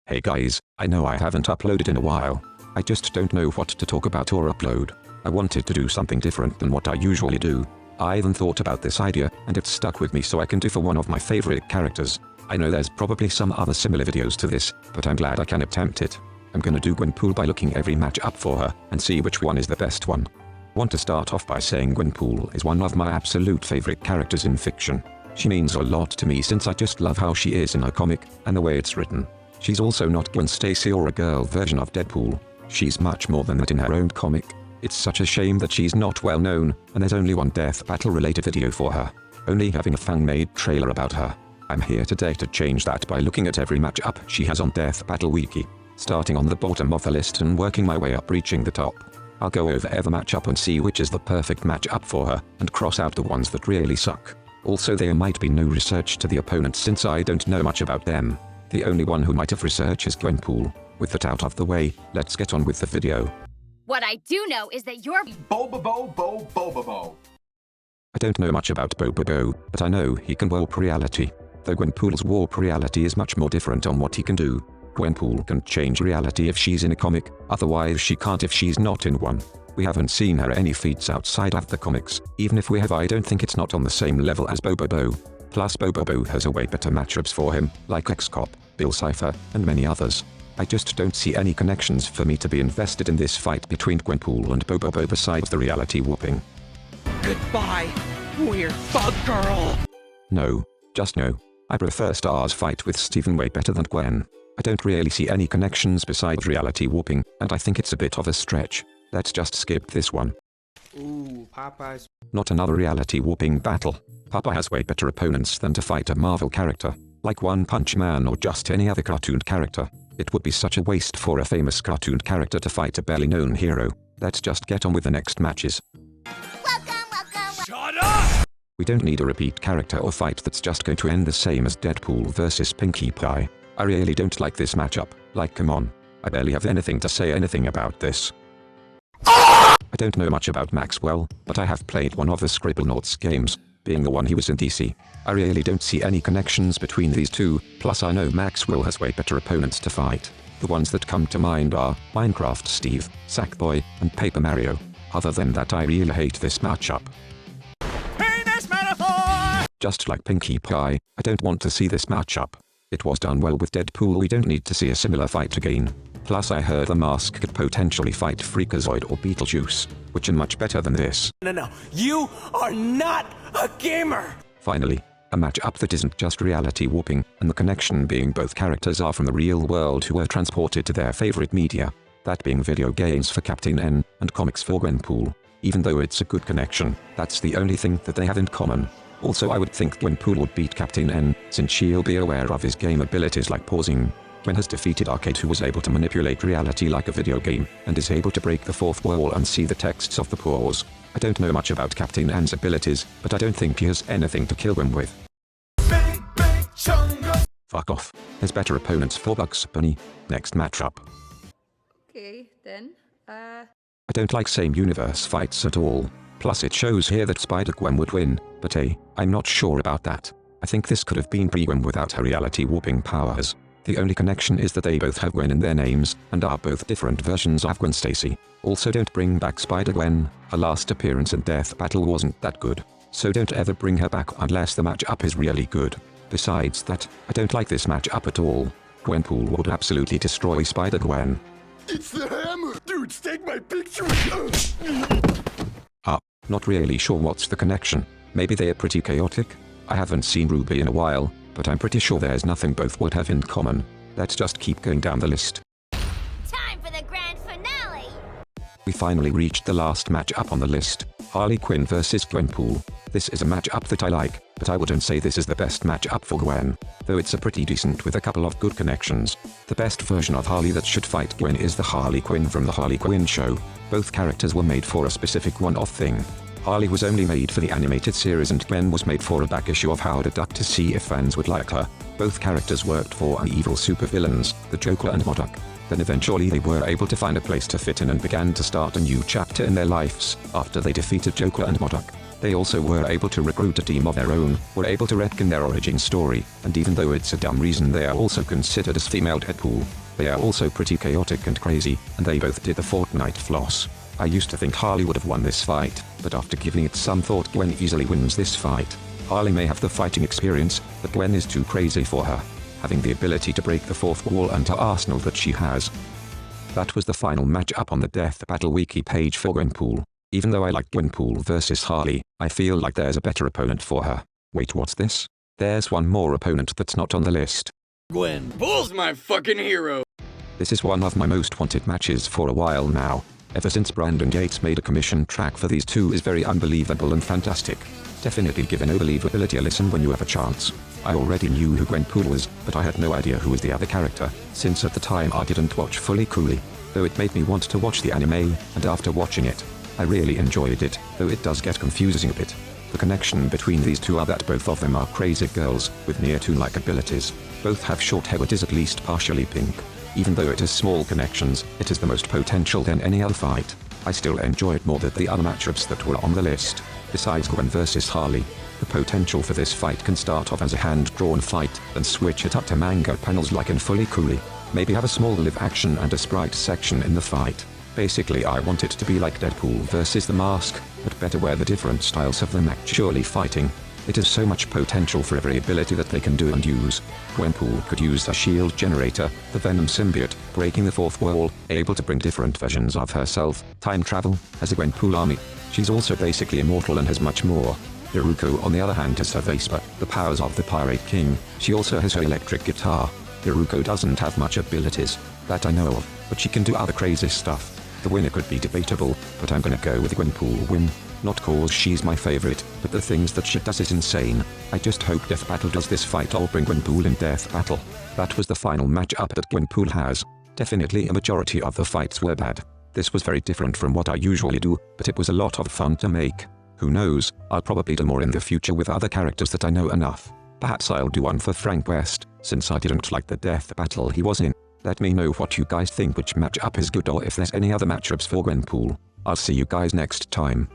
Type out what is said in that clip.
Hey guys, I know I haven't uploaded in a while. I just don't know what to talk about or upload. I wanted to do something different than what I usually do. I even thought about this idea, and it stuck with me so I can do for one of my favorite characters. I know there's probably some other similar videos to this, but I'm glad I can attempt it. I'm gonna do Gwenpool by looking every match up for her, and see which one is the best one. Want to start off by saying Gwenpool is one of my absolute favorite characters in fiction. She means a lot to me since I just love how she is in her comic, and the way it's written. She's also not Gwen Stacy or a girl version of Deadpool. She's much more than that in her own comic. It's such a shame that she's not well known, and there's only one death battle related video for her. Only having a fan-made trailer about her. I'm here today to change that by looking at every matchup she has on Death Battle Wiki. Starting on the bottom of the list and working my way up reaching the top. I'll go over every matchup and see which is the perfect matchup for her, and cross out the ones that really suck. Also there might be no research to the opponents since I don't know much about them. The only one who might have research is Gwenpool. With that out of the way, let's get on with the video. What I do know is that you're Bo-bo-bo-bo-bo-bo-bo. I don't know much about Bo-bo-bo, but I know he can warp reality. Though Gwenpool's warp reality is much more different on what he can do. Gwenpool can change reality if she's in a comic, otherwise she can't if she's not in one. We haven't seen her any feats outside of the comics, even if we have I don't think it's not on the same level as Bo-bo-bo. Plus Bo-bo-bo has a way better matchups for him, like X-Cop, Bill Cipher, and many others. I just don't see any connections for me to be invested in this fight between Gwenpool and Bo-bo-bo besides the reality warping. Goodbye, weird bug girl! No, just no. I prefer Star's fight with Steven way better than Gwen. I don't really see any connections besides reality warping, and I think it's a bit of a stretch. Let's just skip this one. Ooh, Popeyes. Not another reality warping battle. Papa has way better opponents than to fight a Marvel character, like One Punch Man or just any other cartoon character. It would be such a waste for a famous cartoon character to fight a barely known hero. Let's just get on with the next matches. welcome. Shut up! We don't need a repeat character or fight that's just going to end the same as Deadpool versus Pinkie Pie. I really don't like this matchup, like come on. I barely have anything to say anything about this. I don't know much about Maxwell, but I have played one of the Scribblenauts games, being the one he was in DC. I really don't see any connections between these two, plus I know Maxwell has way better opponents to fight. The ones that come to mind are Minecraft Steve, Sackboy, and Paper Mario. Other than that I really hate this matchup. Penis metaphor! Just like Pinkie Pie, I don't want to see this matchup. It was done well with Deadpool, we don't need to see a similar fight again. Plus I heard the Mask could potentially fight Freakazoid or Beetlejuice, which are much better than this. No, you are not a gamer! Finally, a matchup that isn't just reality warping, and the connection being both characters are from the real world who were transported to their favorite media. That being video games for Captain N, and comics for Gwenpool. Even though it's a good connection, that's the only thing that they have in common. Also I would think Gwenpool would beat Captain N, since she'll be aware of his game abilities like pausing. Gwen has defeated Arcade, who was able to manipulate reality like a video game, and is able to break the fourth wall and see the texts of the pause. I don't know much about Captain N's abilities, but I don't think he has anything to kill Gwen with. Fuck off. There's better opponents for Bugs Bunny. Next matchup. Okay, then, I don't like same universe fights at all. Plus it shows here that Spider-Gwen would win, but hey, I'm not sure about that. I think this could have been pre-Gwen without her reality warping powers. The only connection is that they both have Gwen in their names, and are both different versions of Gwen Stacy. Also don't bring back Spider-Gwen, her last appearance in Death Battle wasn't that good. So don't ever bring her back unless the matchup is really good. Besides that, I don't like this matchup at all. Gwenpool would absolutely destroy Spider-Gwen. It's the hammer! Dudes, take my picture! Not really sure what's the connection. Maybe they're pretty chaotic? I haven't seen Ruby in a while, but I'm pretty sure there's nothing both would have in common. Let's just keep going down the list. Time for the grand finale. We finally reached the last matchup on the list, Harley Quinn versus Gwenpool. This is a matchup that I like, but I wouldn't say this is the best matchup for Gwen, though it's a pretty decent with a couple of good connections. The best version of Harley that should fight Gwen is the Harley Quinn from the Harley Quinn show. Both characters were made for a specific one-off thing. Harley was only made for the animated series and Gwen was made for a back issue of Howard the Duck to see if fans would like her. Both characters worked for evil supervillains, the Joker and MODOK. Then eventually they were able to find a place to fit in and began to start a new chapter in their lives after they defeated Joker and MODOK. They also were able to recruit a team of their own, were able to retcon their origin story, and even though it's a dumb reason they are also considered as female Deadpool. They are also pretty chaotic and crazy, and they both did the Fortnite floss. I used to think Harley would have won this fight, but after giving it some thought Gwen easily wins this fight. Harley may have the fighting experience, but Gwen is too crazy for her, having the ability to break the fourth wall and her arsenal that she has. That was the final matchup on the Death Battle Wiki page for Gwenpool. Even though I like Gwenpool versus Harley, I feel like there's a better opponent for her. Wait, what's this? There's one more opponent that's not on the list. Gwenpool's my fucking hero. This is one of my most wanted matches for a while now. Ever since Brandon Gates made a commission track for these two is very unbelievable and fantastic. Definitely give Unbelievability a listen when you have a chance. I already knew who Gwenpool was, but I had no idea who was the other character, since at the time I didn't watch Fully Coolly. Though it made me want to watch the anime, and after watching it, I really enjoyed it, though it does get confusing a bit. The connection between these two are that both of them are crazy girls, with near-toon-like abilities. Both have short hair that is at least partially pink. Even though it has small connections, it is the most potential than any other fight. I still enjoy it more than the other matchups that were on the list. Besides Gwen versus Harley, the potential for this fight can start off as a hand-drawn fight, then switch it up to manga panels like in Fully Coolly. Maybe have a small live action and a sprite section in the fight. Basically I want it to be like Deadpool versus The Mask, but better where the different styles of them actually fighting. It has so much potential for every ability that they can do and use. Gwenpool could use the shield generator, the Venom symbiote, breaking the fourth wall, able to bring different versions of herself, time travel, has a Gwenpool army. She's also basically immortal and has much more. Hiruko on the other hand has her Vespa, the powers of the Pirate King. She also has her electric guitar. Hiruko doesn't have much abilities, that I know of, but she can do other crazy stuff. The winner could be debatable, but I'm gonna go with Gwenpool win. Not cause she's my favorite, but the things that she does is insane. I just hope Death Battle does this fight or bring Gwenpool in Death Battle. That was the final matchup that Gwenpool has. Definitely a majority of the fights were bad. This was very different from what I usually do, but it was a lot of fun to make. Who knows, I'll probably do more in the future with other characters that I know enough. Perhaps I'll do one for Frank West, since I didn't like the Death Battle he was in. Let me know what you guys think, which matchup is good, or if there's any other matchups for Gwenpool. I'll see you guys next time.